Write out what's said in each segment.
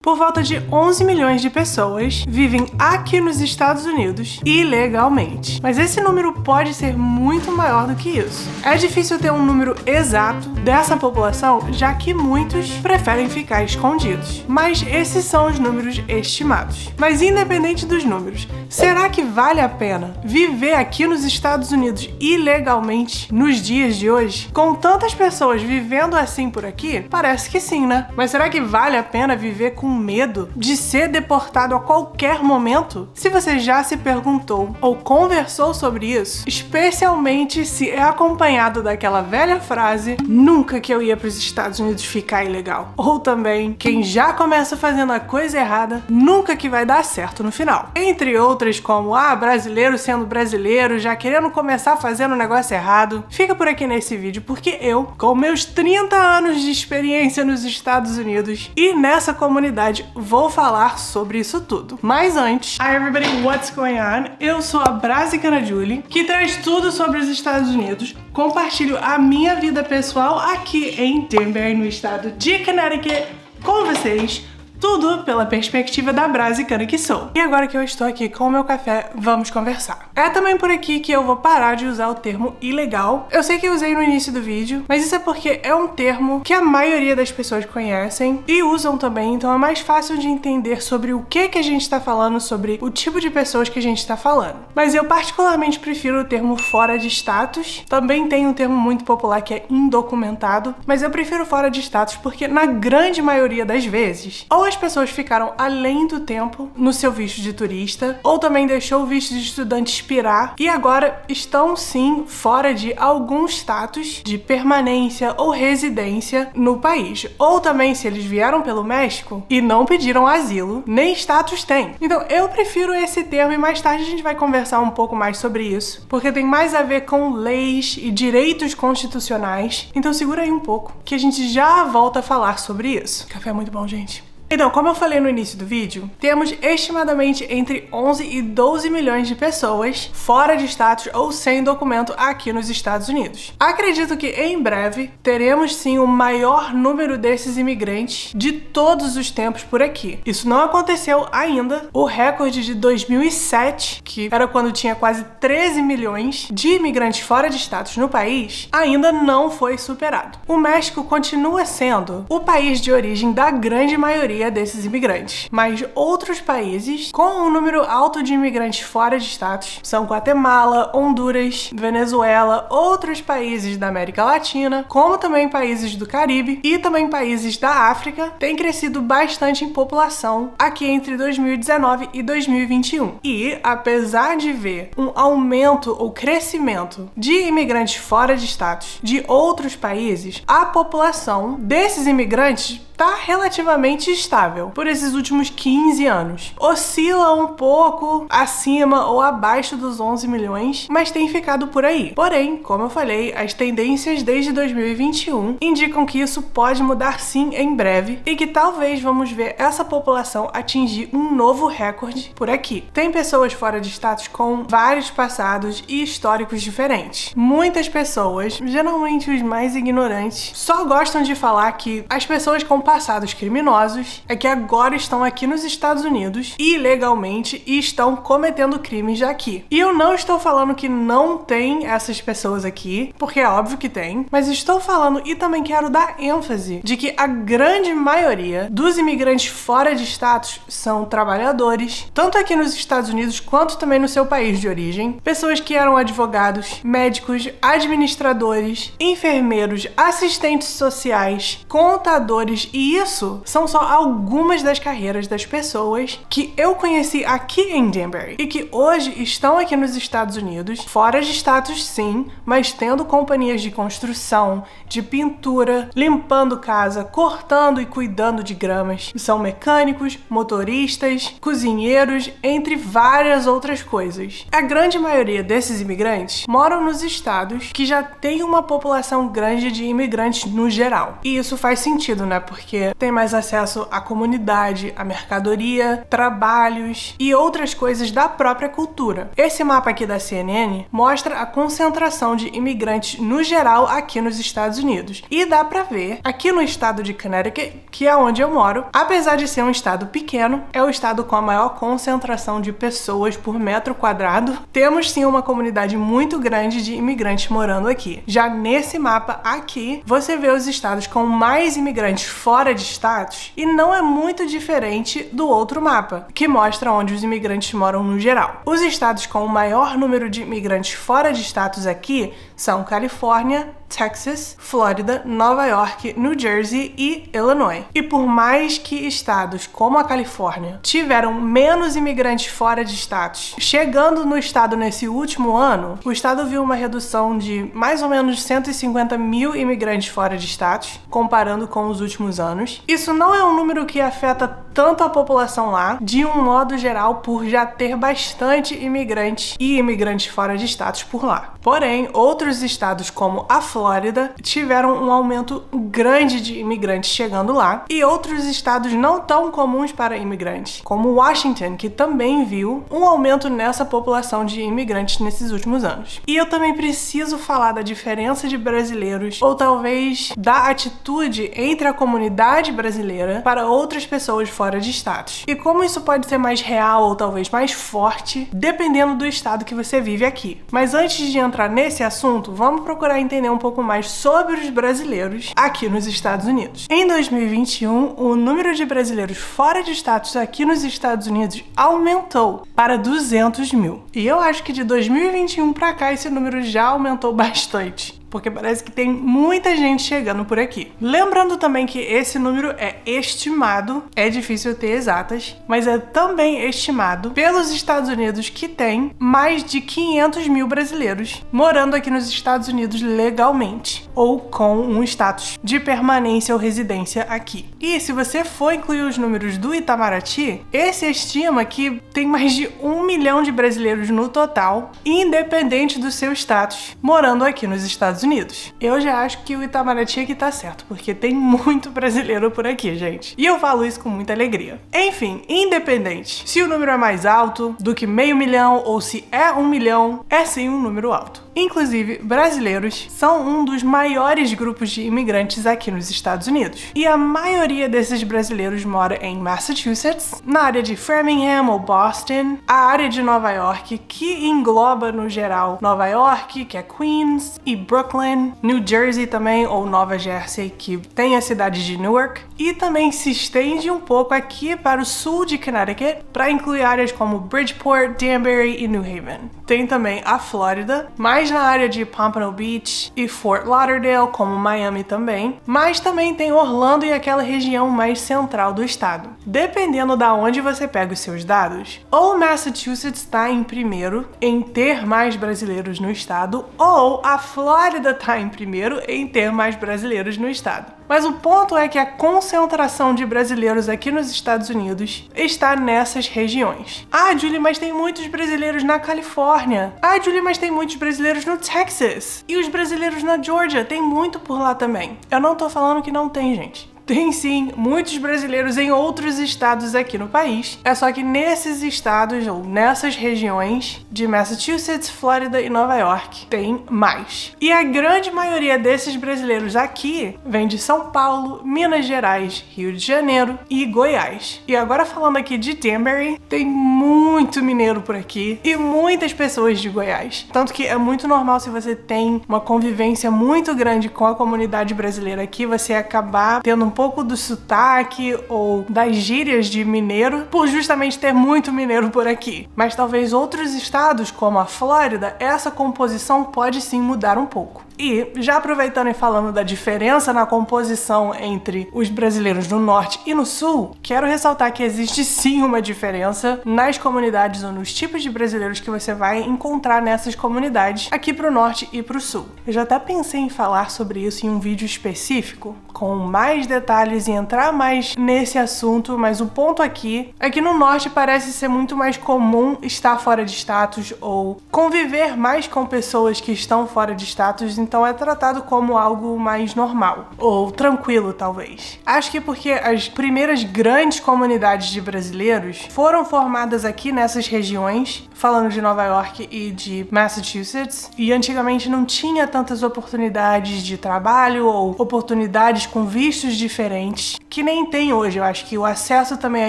Por volta de 11 milhões de pessoas vivem aqui nos Estados Unidos ilegalmente. Mas esse número pode ser muito maior do que isso. É difícil ter um número exato dessa população, já que muitos preferem ficar escondidos. Mas esses são os números estimados. Mas independente dos números, será que vale a pena viver aqui nos Estados Unidos ilegalmente nos dias de hoje? Com tantas pessoas vivendo assim por aqui, parece que sim, né? Mas será que vale a pena viver com medo de ser deportado a qualquer momento? Se você já se perguntou ou conversou sobre isso, especialmente se é acompanhado daquela velha frase, nunca que eu ia para os Estados Unidos ficar ilegal. Ou também, quem já começa fazendo a coisa errada, nunca que vai dar certo no final. Entre outras como, brasileiro sendo brasileiro, já querendo começar fazendo o negócio errado. Fica por aqui nesse vídeo, porque eu, com meus 30 anos de experiência nos Estados Unidos e nessa comunidade, vou falar sobre isso tudo. Mas antes, hi everybody, what's going on? Eu sou a Brasicana Julie, que traz tudo sobre os Estados Unidos. Compartilho a minha vida pessoal aqui em Denver, no estado de Connecticut, com vocês. Tudo pela perspectiva da Brasicana que sou. E agora que eu estou aqui com o meu café, vamos conversar. É também por aqui que eu vou parar de usar o termo ilegal. Eu sei que eu usei no início do vídeo, mas isso é porque é um termo que a maioria das pessoas conhecem e usam também, então é mais fácil de entender sobre o que a gente está falando, sobre o tipo de pessoas que a gente está falando. Mas eu particularmente prefiro o termo fora de status. Também tem um termo muito popular que é indocumentado, mas eu prefiro fora de status porque na grande maioria das vezes, ou as pessoas ficaram além do tempo no seu visto de turista, ou também deixou o visto de estudante expirar e agora estão sim fora de algum status de permanência ou residência no país. Ou também se eles vieram pelo México e não pediram asilo, nem status tem. Então eu prefiro esse termo e mais tarde a gente vai conversar um pouco mais sobre isso, porque tem mais a ver com leis e direitos constitucionais. Então segura aí um pouco que a gente já volta a falar sobre isso. Café é muito bom, gente. Então, como eu falei no início do vídeo, temos estimadamente entre 11 e 12 milhões de pessoas fora de status ou sem documento aqui nos Estados Unidos. Acredito que em breve teremos sim o maior número desses imigrantes de todos os tempos por aqui. Isso não aconteceu ainda. O recorde de 2007, que era quando tinha quase 13 milhões de imigrantes fora de status no país, ainda não foi superado. O México continua sendo o país de origem da grande maioria desses imigrantes, mas outros países com um número alto de imigrantes fora de status são Guatemala, Honduras, Venezuela, outros países da América Latina, como também países do Caribe e também países da África, têm crescido bastante em população aqui entre 2019 e 2021. E, apesar de ver um aumento ou crescimento de imigrantes fora de status de outros países, a população desses imigrantes está relativamente estável por esses últimos 15 anos. Oscila um pouco acima ou abaixo dos 11 milhões, mas tem ficado por aí. Porém, como eu falei, as tendências desde 2021 indicam que isso pode mudar sim em breve e que talvez vamos ver essa população atingir um novo recorde por aqui. Tem pessoas fora de status com vários passados e históricos diferentes. Muitas pessoas, geralmente os mais ignorantes, só gostam de falar que as pessoas com passados criminosos é que agora estão aqui nos Estados Unidos ilegalmente e estão cometendo crimes aqui. E eu não estou falando que não tem essas pessoas aqui, porque é óbvio que tem, mas estou falando e também quero dar ênfase de que a grande maioria dos imigrantes fora de status são trabalhadores, tanto aqui nos Estados Unidos quanto também no seu país de origem, pessoas que eram advogados, médicos, administradores, enfermeiros, assistentes sociais, contadores. E isso são só algumas das carreiras das pessoas que eu conheci aqui em Denver e que hoje estão aqui nos Estados Unidos, fora de status sim, mas tendo companhias de construção, de pintura, limpando casa, cortando e cuidando de gramas. São mecânicos, motoristas, cozinheiros, entre várias outras coisas. A grande maioria desses imigrantes moram nos estados que já tem uma população grande de imigrantes no geral. E isso faz sentido, né? Porque porque tem mais acesso à comunidade, à mercadoria, trabalhos e outras coisas da própria cultura. Esse mapa aqui da CNN mostra a concentração de imigrantes no geral aqui nos Estados Unidos. E dá pra ver aqui no estado de Connecticut, que é onde eu moro, apesar de ser um estado pequeno, é o estado com a maior concentração de pessoas por metro quadrado. Temos sim uma comunidade muito grande de imigrantes morando aqui. Já nesse mapa aqui, você vê os estados com mais imigrantes fora de status e não é muito diferente do outro mapa, que mostra onde os imigrantes moram no geral. Os estados com o maior número de imigrantes fora de status aqui são Califórnia, Texas, Flórida, Nova York, New Jersey e Illinois. E por mais que estados como a Califórnia tiveram menos imigrantes fora de status, chegando no estado nesse último ano, o estado viu uma redução de mais ou menos 150 mil imigrantes fora de status, comparando com os últimos anos. Isso não é um número que afeta tanto a população lá, de um modo geral, por já ter bastante imigrantes e imigrantes fora de status por lá. Porém, outros estados como a Flórida tiveram um aumento grande de imigrantes chegando lá, e outros estados não tão comuns para imigrantes, como Washington, que também viu um aumento nessa população de imigrantes nesses últimos anos. E eu também preciso falar da diferença de brasileiros, ou talvez da atitude entre a comunidade brasileira para outras pessoas fora de status, e como isso pode ser mais real ou talvez mais forte, dependendo do estado que você vive aqui. Mas antes de entrar nesse assunto, vamos procurar entender um pouco mais sobre os brasileiros aqui nos Estados Unidos. Em 2021, o número de brasileiros fora de status aqui nos Estados Unidos aumentou para 200 mil. E eu acho que de 2021 para cá esse número já aumentou bastante, porque parece que tem muita gente chegando por aqui. Lembrando também que esse número é estimado, é difícil ter exatas, mas é também estimado pelos Estados Unidos, que tem mais de 500 mil brasileiros morando aqui nos Estados Unidos legalmente, ou com um status de permanência ou residência aqui. E se você for incluir os números do Itamaraty, esse estima que tem mais de 1 milhão de brasileiros no total, independente do seu status, morando aqui nos Estados Unidos. Eu já acho que o Itamaraty aqui tá certo, porque tem muito brasileiro por aqui, gente. E eu falo isso com muita alegria. Enfim, independente se o número é mais alto do que meio milhão ou se é 1 milhão, é sim um número alto. Inclusive, brasileiros são um dos maiores grupos de imigrantes aqui nos Estados Unidos. E a maioria desses brasileiros mora em Massachusetts, na área de Framingham ou Boston, a área de Nova York, que engloba no geral Nova York, que é Queens, e Brooklyn, New Jersey também, ou Nova Jersey, que tem a cidade de Newark, e também se estende um pouco aqui para o sul de Connecticut, para incluir áreas como Bridgeport, Danbury e New Haven. Tem também a Flórida, mais na área de Pompano Beach e Fort Lauderdale, como Miami também, mas também tem Orlando e aquela região mais central do estado. Dependendo da onde você pega os seus dados, ou Massachusetts está em primeiro em ter mais brasileiros no estado, ou a Flórida está em primeiro em ter mais brasileiros no estado. Mas o ponto é que a concentração de brasileiros aqui nos Estados Unidos está nessas regiões. Ah, Julie, mas tem muitos brasileiros na Califórnia. Ah, Julie, mas tem muitos brasileiros no Texas. E os brasileiros na Georgia, tem muito por lá também. Eu não tô falando que não tem, gente. Tem sim muitos brasileiros em outros estados aqui no país, é só que nesses estados ou nessas regiões de Massachusetts, Flórida e Nova York tem mais. E a grande maioria desses brasileiros aqui vem de São Paulo, Minas Gerais, Rio de Janeiro e Goiás. E agora falando aqui de Danbury, tem muito mineiro por aqui e muitas pessoas de Goiás. Tanto que é muito normal, se você tem uma convivência muito grande com a comunidade brasileira aqui, você acabar tendo um pouco do sotaque ou das gírias de mineiro, por justamente ter muito mineiro por aqui. Mas talvez outros estados, como a Flórida, essa composição pode sim mudar um pouco. E, já aproveitando e falando da diferença na composição entre os brasileiros no norte e no sul, quero ressaltar que existe sim uma diferença nas comunidades ou nos tipos de brasileiros que você vai encontrar nessas comunidades aqui pro norte e pro sul. Eu já até pensei em falar sobre isso em um vídeo específico, com mais detalhes e entrar mais nesse assunto, mas o ponto aqui é que no norte parece ser muito mais comum estar fora de status ou conviver mais com pessoas que estão fora de status. então é tratado como algo mais normal, ou tranquilo talvez. Acho que porque as primeiras grandes comunidades de brasileiros foram formadas aqui nessas regiões, falando de Nova York e de Massachusetts, e antigamente não tinha tantas oportunidades de trabalho ou oportunidades com vistos diferentes, que nem tem hoje. Eu acho que o acesso também à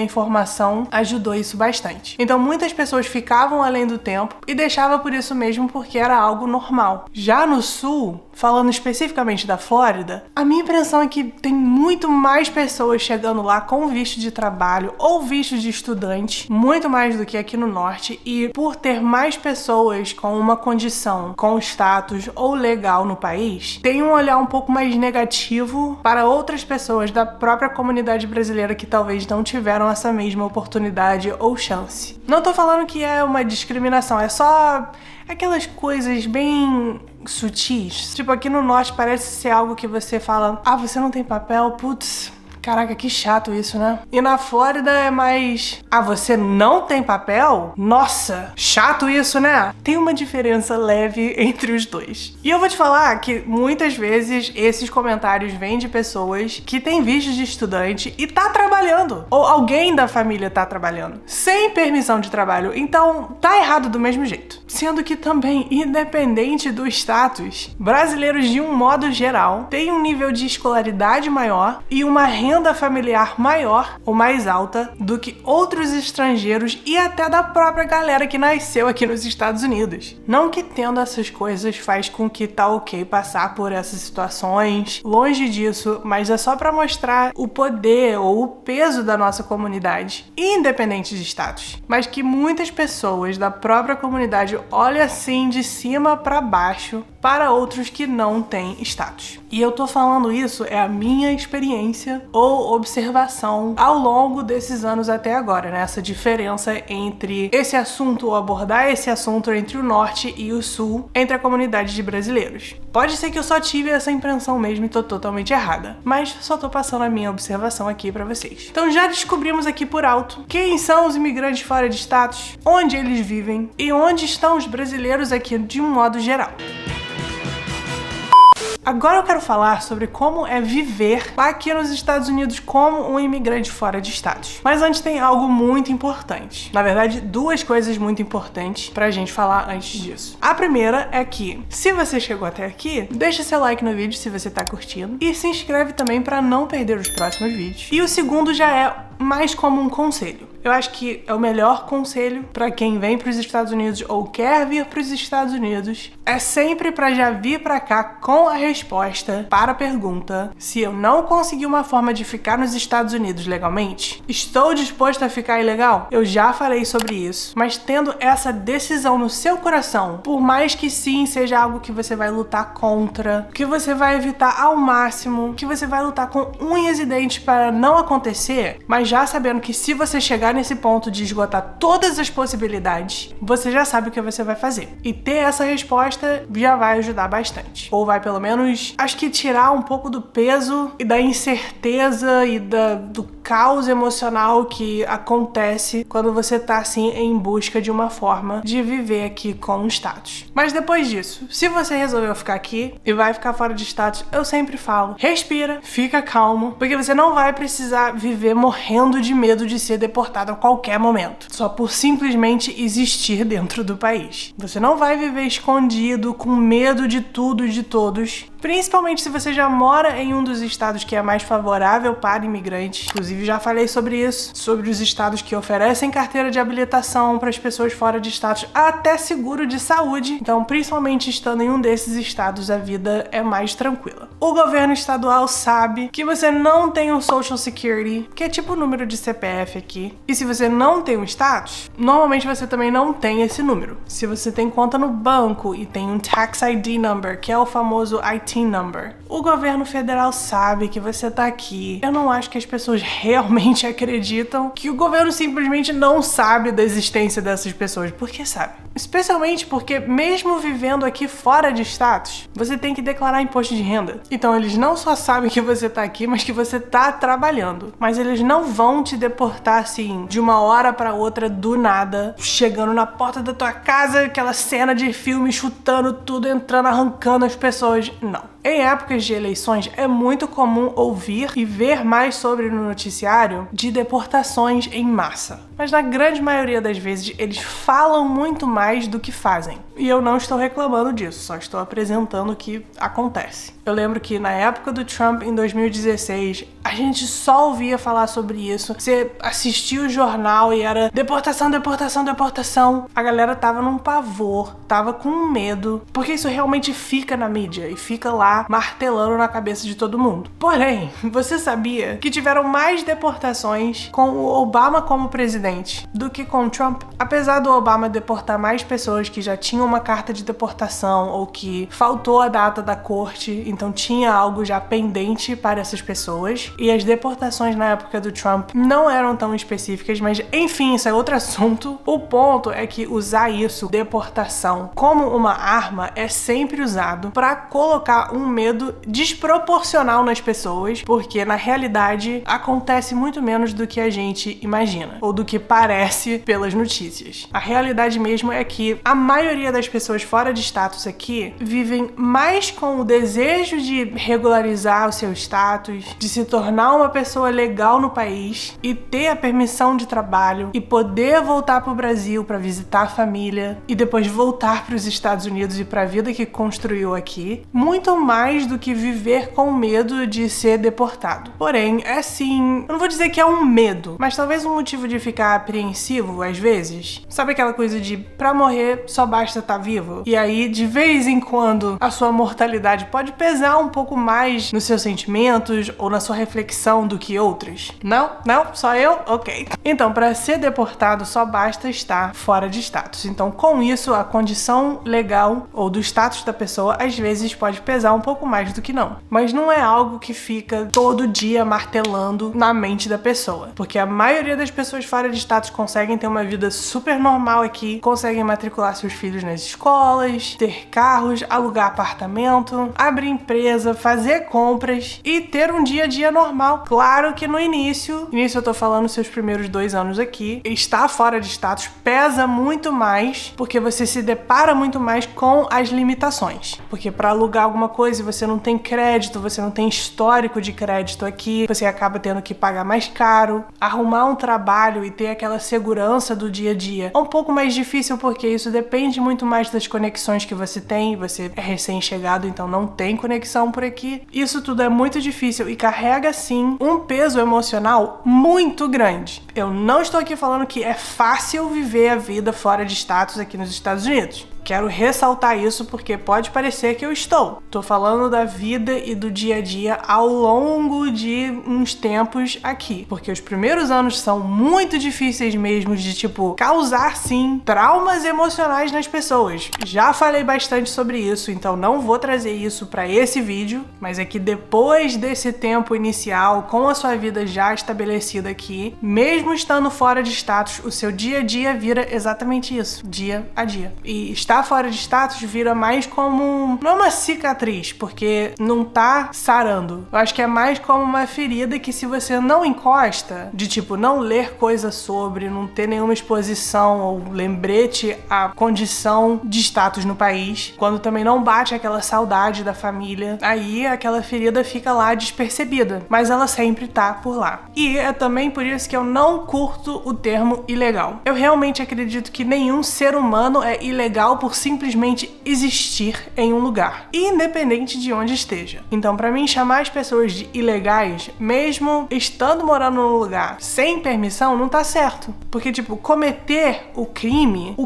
informação ajudou isso bastante. Então muitas pessoas ficavam além do tempo e deixavam por isso mesmo, porque era algo normal. Já no sul, falando especificamente da Flórida, a minha impressão é que tem muito mais pessoas chegando lá com visto de trabalho ou visto de estudante, muito mais do que aqui no norte, e por ter mais pessoas com uma condição, com status ou legal no país, tem um olhar um pouco mais negativo para outras pessoas da própria comunidade brasileira que talvez não tiveram essa mesma oportunidade ou chance. Não tô falando que é uma discriminação, é só aquelas coisas bem sutis. Tipo, aqui no norte parece ser algo que você fala: ah, você não tem papel? Putz, caraca, que chato isso, né? E na Flórida é mais: ah, você não tem papel? Nossa, chato isso, né? Tem uma diferença leve entre os dois. E eu vou te falar que muitas vezes esses comentários vêm de pessoas que têm visto de estudante e tá trabalhando. Ou alguém da família tá trabalhando, sem permissão de trabalho. Então, tá errado do mesmo jeito. Sendo que também, independente do status, brasileiros de um modo geral têm um nível de escolaridade maior e uma renda familiar maior ou mais alta do que outros estrangeiros e até da própria galera que nasceu aqui nos Estados Unidos. Não que tendo essas coisas faz com que tá ok passar por essas situações, longe disso, mas é só pra mostrar o poder ou o peso da nossa comunidade, independente de status. Mas que muitas pessoas da própria comunidade olham assim de cima pra baixo para outros que não têm status. E eu tô falando isso, é a minha experiência ou observação ao longo desses anos até agora, né? Essa diferença entre esse assunto, ou abordar esse assunto entre o norte e o sul, entre a comunidade de brasileiros. Pode ser que eu só tive essa impressão mesmo e tô totalmente errada, mas só tô passando a minha observação aqui pra vocês. Então já descobrimos aqui por alto quem são os imigrantes fora de status, onde eles vivem e onde estão os brasileiros aqui de um modo geral. Agora eu quero falar sobre como é viver aqui nos Estados Unidos como um imigrante fora de status. Mas antes tem algo muito importante. Na verdade, duas coisas muito importantes pra gente falar antes disso. A primeira é que, se você chegou até aqui, deixa seu like no vídeo se você tá curtindo e se inscreve também pra não perder os próximos vídeos. E o segundo já é mais como um conselho. Eu acho que é o melhor conselho para quem vem para os Estados Unidos ou quer vir para os Estados Unidos, é sempre para já vir para cá com a resposta para a pergunta: se eu não conseguir uma forma de ficar nos Estados Unidos legalmente, estou disposto a ficar ilegal? Eu já falei sobre isso, mas tendo essa decisão no seu coração, por mais que sim seja algo que você vai lutar contra, que você vai evitar ao máximo, que você vai lutar com unhas e dentes para não acontecer, mas já sabendo que se você chegar nesse ponto de esgotar todas as possibilidades, você já sabe o que você vai fazer. E ter essa resposta já vai ajudar bastante. Ou vai pelo menos, acho que tirar um pouco do peso e da incerteza e do caos emocional que acontece quando você tá assim em busca de uma forma de viver aqui com status. Mas depois disso, se você resolveu ficar aqui e vai ficar fora de status, eu sempre falo: respira, fica calmo, porque você não vai precisar viver morrendo de medo de ser deportado a qualquer momento, só por simplesmente existir dentro do país. Você não vai viver escondido, com medo de tudo e de todos, principalmente se você já mora em um dos estados que é mais favorável para imigrantes. Inclusive já falei sobre isso, sobre os estados que oferecem carteira de habilitação para as pessoas fora de status, até seguro de saúde. Então, principalmente estando em um desses estados, a vida é mais tranquila. O governo estadual sabe que você não tem um Social Security, que é tipo o número de CPF aqui. E se você não tem um status, normalmente você também não tem esse número. Se você tem conta no banco e tem um Tax ID Number, que é o famoso IT Number, o governo federal sabe que você tá aqui. Eu não acho que as pessoas realmente acreditam que o governo simplesmente não sabe da existência dessas pessoas, porque sabe. Especialmente porque, mesmo vivendo aqui fora de status, você tem que declarar imposto de renda. Então eles não só sabem que você tá aqui, mas que você tá trabalhando. Mas eles não vão te deportar assim, de uma hora pra outra, do nada, chegando na porta da tua casa, aquela cena de filme, chutando chutando tudo, entrando, arrancando as pessoas. Não. Em épocas de eleições, é muito comum ouvir e ver mais sobre no noticiário de deportações em massa. Mas na grande maioria das vezes, eles falam muito mais do que fazem. E eu não estou reclamando disso, só estou apresentando o que acontece. Eu lembro que na época do Trump, em 2016, a gente só ouvia falar sobre isso. Você assistia o jornal e era deportação, deportação, deportação. A galera tava num pavor, tava com medo, porque isso realmente fica na mídia e fica lá martelando na cabeça de todo mundo. Porém, você sabia que tiveram mais deportações com o Obama como presidente do que com o Trump? Apesar do Obama deportar mais pessoas que já tinham uma carta de deportação ou que faltou a data da corte, então tinha algo já pendente para essas pessoas, e as deportações na época do Trump não eram tão específicas, mas enfim, isso é outro assunto. O ponto é que usar isso, deportação, como uma arma é sempre usado para colocar um medo desproporcional nas pessoas, porque na realidade acontece muito menos do que a gente imagina, ou do que parece pelas notícias. A realidade mesmo é que a maioria das pessoas fora de status aqui vivem mais com o desejo de regularizar o seu status, de se tornar uma pessoa legal no país e ter a permissão de trabalho e poder voltar pro Brasil para visitar a família e depois voltar para os Estados Unidos e para a vida que construiu aqui, muito mais do que viver com medo de ser deportado. Porém, é sim, eu não vou dizer que é um medo, mas talvez um motivo de ficar apreensivo às vezes. Sabe aquela coisa de pra morrer só basta estar vivo? E aí, de vez em quando, a sua mortalidade pode pesar um pouco mais nos seus sentimentos ou na sua reflexão do que outras? Não? Não? Só eu? Ok. Então, para ser deportado só basta estar fora de status. Então, com isso, a condição legal ou do status da pessoa às vezes pode pesar um pouco mais do que não. Mas não é algo que fica todo dia martelando na mente da pessoa. Porque a maioria das pessoas fora de status conseguem ter uma vida super normal aqui, conseguem matricular seus filhos nas escolas, ter carros, alugar apartamento, abrir empresa, fazer compras e ter um dia a dia normal. Claro que no início eu tô falando seus primeiros 2 anos aqui, estar fora de status pesa muito mais, porque você se depara muito mais com as limitações. Porque para alugar alguma coisa você não tem crédito, você não tem histórico de crédito aqui, você acaba tendo que pagar mais caro. Arrumar um trabalho e ter aquela segurança do dia a dia é um pouco mais difícil, porque isso depende muito mais das conexões que você tem. Você é recém-chegado, então não tem conexão por aqui. Isso tudo é muito difícil e carrega sim um peso emocional muito grande. Eu não estou aqui falando que é fácil viver a vida fora de status aqui nos Estados Unidos. Quero ressaltar isso porque pode parecer que eu estou. Tô falando da vida e do dia a dia ao longo de uns tempos aqui. Porque os primeiros anos são muito difíceis mesmo de, causar, sim, traumas emocionais nas pessoas. Já falei bastante sobre isso, então não vou trazer isso pra esse vídeo. Mas é que depois desse tempo inicial, com a sua vida já estabelecida aqui, mesmo estando fora de status, o seu dia a dia vira exatamente isso. Dia a dia. E estar fora de status vira mais como... não é uma cicatriz, porque não tá sarando. Eu acho que é mais como uma ferida que, se você não encosta, de não ler coisa sobre, não ter nenhuma exposição ou lembrete à condição de status no país, quando também não bate aquela saudade da família, aí aquela ferida fica lá despercebida, mas ela sempre tá por lá. E é também por isso que eu não curto o termo ilegal. Eu realmente acredito que nenhum ser humano é ilegal por simplesmente existir em um lugar, independente de onde esteja. Então, pra mim, chamar as pessoas de ilegais, mesmo estando morando num lugar sem permissão, não tá certo. Porque, cometer o crime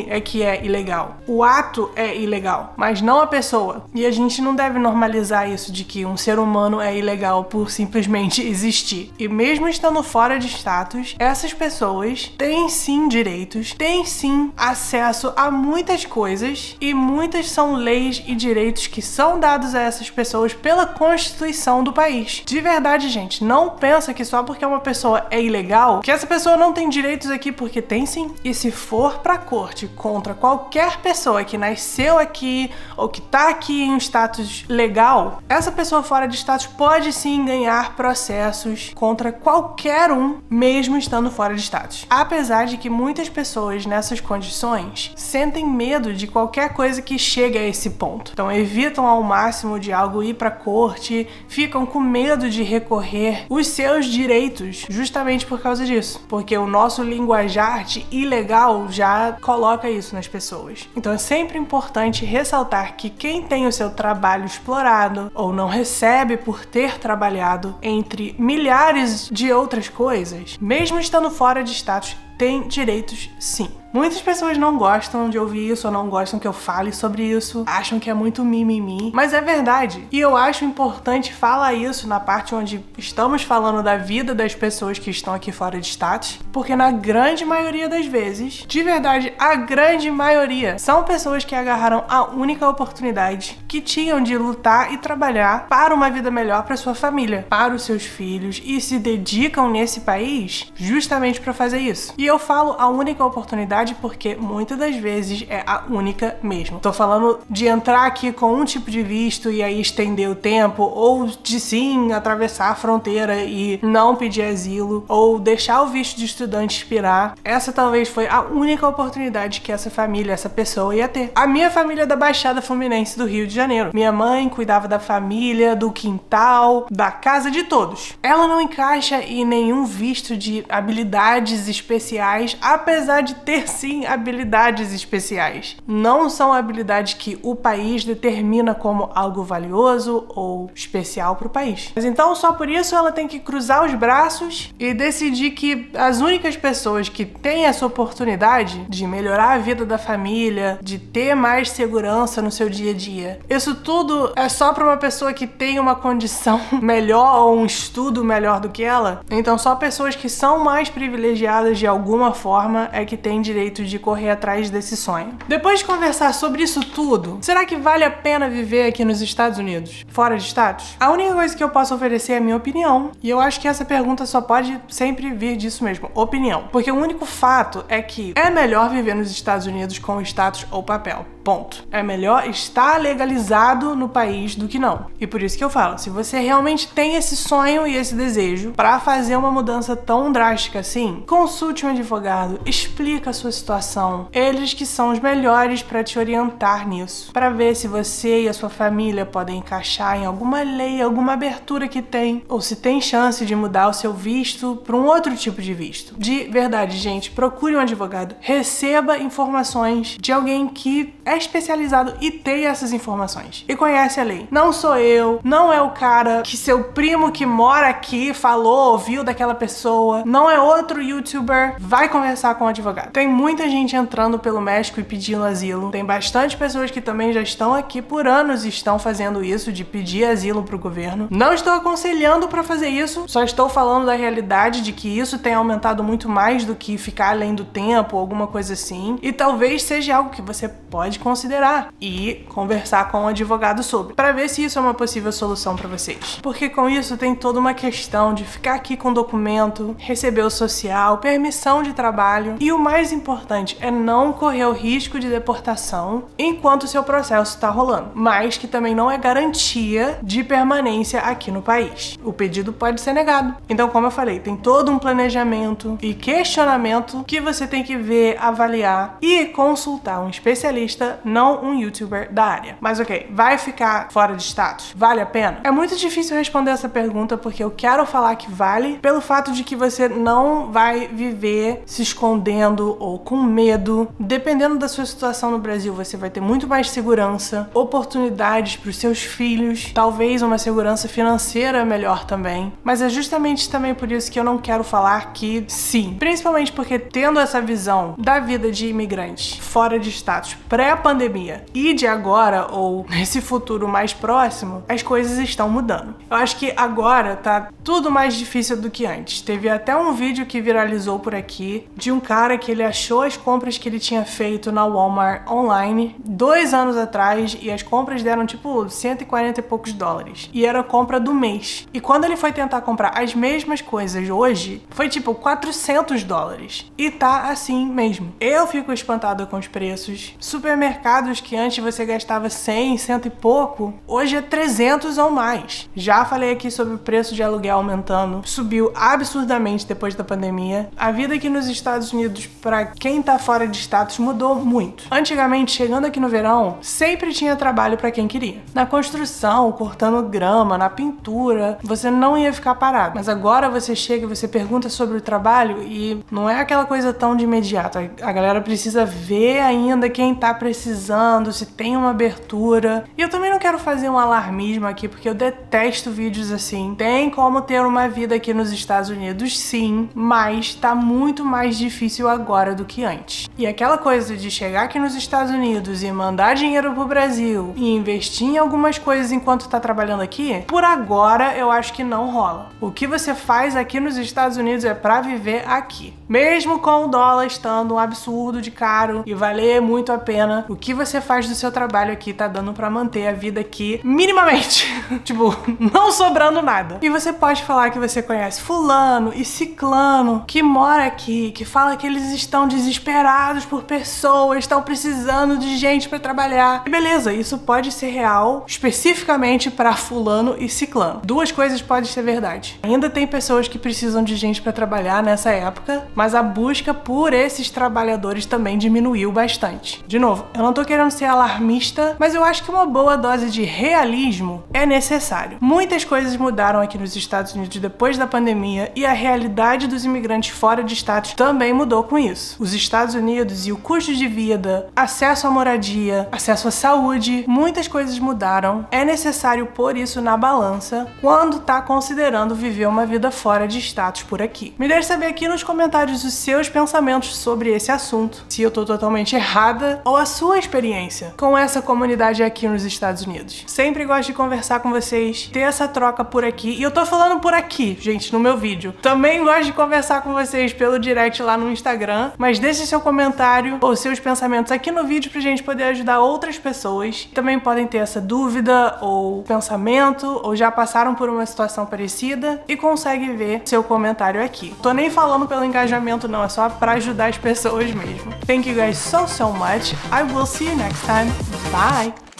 é que é ilegal. O ato é ilegal, mas não a pessoa. E a gente não deve normalizar isso de que um ser humano é ilegal por simplesmente existir. E mesmo estando fora de status, essas pessoas têm sim direitos, têm sim acesso a muitas coisas, e muitas são leis e direitos que são dados a essas pessoas pela Constituição do país. De verdade, gente, não pensa que só porque uma pessoa é ilegal, que essa pessoa não tem direitos aqui, porque tem sim. E se for pra corte contra qualquer pessoa que nasceu aqui ou que tá aqui em um status legal, essa pessoa fora de status pode sim ganhar processos contra qualquer um, mesmo estando fora de status. Apesar de que muitas pessoas nessas condições sentem medo de qualquer coisa que chegue a esse ponto. Então evitam ao máximo de algo ir pra corte, ficam com medo de recorrer os seus direitos justamente por causa disso. Porque o nosso linguajar ilegal já coloca isso nas pessoas. Então é sempre importante ressaltar que quem tem o seu trabalho explorado ou não recebe por ter trabalhado, entre milhares de outras coisas, mesmo estando fora de status, tem direitos sim. Muitas pessoas não gostam de ouvir isso ou não gostam que eu fale sobre isso, acham que é muito mimimi, mas é verdade. E eu acho importante falar isso na parte onde estamos falando da vida das pessoas que estão aqui fora de status, porque na grande maioria das vezes, de verdade, a grande maioria, são pessoas que agarraram a única oportunidade que tinham de lutar e trabalhar para uma vida melhor para sua família, para os seus filhos, e se dedicam nesse país justamente para fazer isso. E eu falo a única oportunidade porque muitas das vezes é a única mesmo. Tô falando de entrar aqui com um tipo de visto e aí estender o tempo, ou de sim atravessar a fronteira e não pedir asilo, ou deixar o visto de estudante expirar. Essa talvez foi a única oportunidade que essa família, essa pessoa ia ter. A minha família é da Baixada Fluminense do Rio de Janeiro. Minha mãe cuidava da família, do quintal, da casa de todos. Ela não encaixa em nenhum visto de habilidades especiais, apesar de ter sim habilidades especiais. Não são habilidades que o país determina como algo valioso ou especial para o país. Mas então só por isso ela tem que cruzar os braços e decidir que as únicas pessoas que têm essa oportunidade de melhorar a vida da família, de ter mais segurança no seu dia a dia, isso tudo é só para uma pessoa que tem uma condição melhor ou um estudo melhor do que ela. Então só pessoas que são mais privilegiadas de alguma forma é que têm direito de correr atrás desse sonho. Depois de conversar sobre isso tudo, será que vale a pena viver aqui nos Estados Unidos, fora de status? A única coisa que eu posso oferecer é a minha opinião, e eu acho que essa pergunta só pode sempre vir disso mesmo, opinião. Porque o único fato é que é melhor viver nos Estados Unidos com status ou papel. Ponto. É melhor estar legalizado no país do que não. E por isso que eu falo, se você realmente tem esse sonho e esse desejo para fazer uma mudança tão drástica assim, consulte um advogado, explica a sua situação. Eles que são os melhores para te orientar nisso, para ver se você e a sua família podem encaixar em alguma lei, alguma abertura que tem, ou se tem chance de mudar o seu visto para um outro tipo de visto. De verdade, gente, procure um advogado, receba informações de alguém que é especializado e tem essas informações e conhece a lei. Não sou eu, não é o cara que seu primo que mora aqui falou, ouviu daquela pessoa, não é outro youtuber. Vai conversar com um advogado. Tem muita gente entrando pelo México e pedindo asilo. Tem bastante pessoas que também já estão aqui por anos e estão fazendo isso, de pedir asilo pro governo. Não estou aconselhando para fazer isso, só estou falando da realidade de que isso tem aumentado muito mais do que ficar além do tempo, alguma coisa assim. E talvez seja algo que você pode considerar e conversar com um advogado sobre, para ver se isso é uma possível solução para vocês. Porque com isso tem toda uma questão de ficar aqui com documento, receber o social, permissão de trabalho, e o mais importante é não correr o risco de deportação enquanto o seu processo está rolando, mas que também não é garantia de permanência aqui no país. O pedido pode ser negado. Então, como eu falei, tem todo um planejamento e questionamento que você tem que ver, avaliar e consultar um especialista, não um youtuber da área. Mas ok, vai ficar fora de status? Vale a pena? É muito difícil responder essa pergunta porque eu quero falar que vale pelo fato de que você não vai viver se escondendo ou com medo. Dependendo da sua situação no Brasil, você vai ter muito mais segurança, oportunidades para os seus filhos, talvez uma segurança financeira melhor também. Mas é justamente também por isso que eu não quero falar que sim. Principalmente porque tendo essa visão da vida de imigrante fora de status pré-pandemia e de agora, ou nesse futuro mais próximo, as coisas estão mudando. Eu acho que agora tá tudo mais difícil do que antes. Teve até um vídeo que viralizou por aqui de um cara que ele achou as compras que ele tinha feito na Walmart online 2 anos atrás e as compras deram tipo 140 e poucos dólares. E era a compra do mês. E quando ele foi tentar comprar as mesmas coisas hoje, foi tipo 400 dólares. E tá assim mesmo. Eu fico espantada com os preços. Supermercados que antes você gastava 100, 100 e pouco, hoje é 300 ou mais. Já falei aqui sobre o preço de aluguel aumentando. Subiu absurdamente depois da pandemia. A vida aqui nos Estados Unidos pra quem tá fora de status mudou muito. Antigamente, chegando aqui no verão, sempre tinha trabalho pra quem queria. Na construção, cortando grama, na pintura, você não ia ficar parado. Mas agora você chega e você pergunta sobre o trabalho e não é aquela coisa tão de imediato. A galera precisa ver ainda quem tá precisando, se tem uma abertura. E eu também não quero fazer um alarmismo aqui, porque eu detesto vídeos assim. Tem como ter uma vida aqui nos Estados Unidos, sim, mas tá muito mais difícil agora do que antes. E aquela coisa de chegar aqui nos Estados Unidos e mandar dinheiro pro Brasil e investir em algumas coisas enquanto tá trabalhando aqui, por agora eu acho que não rola. O que você faz aqui nos Estados Unidos é pra viver aqui. Mesmo com o dólar estando um absurdo de caro e valer muito a pena, o que você faz do seu trabalho aqui tá dando pra manter a vida aqui minimamente. Tipo, não sobrando nada. E você pode falar que você conhece fulano e ciclano que mora aqui, que fala que eles estão desesperados por pessoas, estão precisando de gente pra trabalhar. E beleza, isso pode ser real especificamente pra fulano e ciclano. Duas coisas podem ser verdade. Ainda tem pessoas que precisam de gente pra trabalhar nessa época, mas a busca por esses trabalhadores também diminuiu bastante. De novo, eu não tô querendo ser alarmista, mas eu acho que uma boa dose de realismo é necessário. Muitas coisas mudaram aqui nos Estados Unidos depois da pandemia e a realidade dos imigrantes fora de status também mudou com isso. Os Estados Unidos e o custo de vida, acesso à moradia, acesso à saúde, muitas coisas mudaram. É necessário pôr isso na balança quando tá considerando viver uma vida fora de status por aqui. Me deixe saber aqui nos comentários os seus pensamentos sobre esse assunto, se eu tô totalmente errada ou a sua experiência com essa comunidade aqui nos Estados Unidos. Sempre gosto de conversar com vocês, ter essa troca por aqui, e eu tô falando por aqui, gente, no meu vídeo. Também gosto de conversar com vocês pelo direct lá no Instagram, mas deixe seu comentário ou seus pensamentos aqui no vídeo pra gente poder ajudar outras pessoas que também podem ter essa dúvida ou pensamento, ou já passaram por uma situação parecida e conseguem ver seu comentário aqui. Tô nem falando pelo engajamento não, é só pra ajudar as pessoas mesmo. Thank you guys so much. I will see you next time. Bye!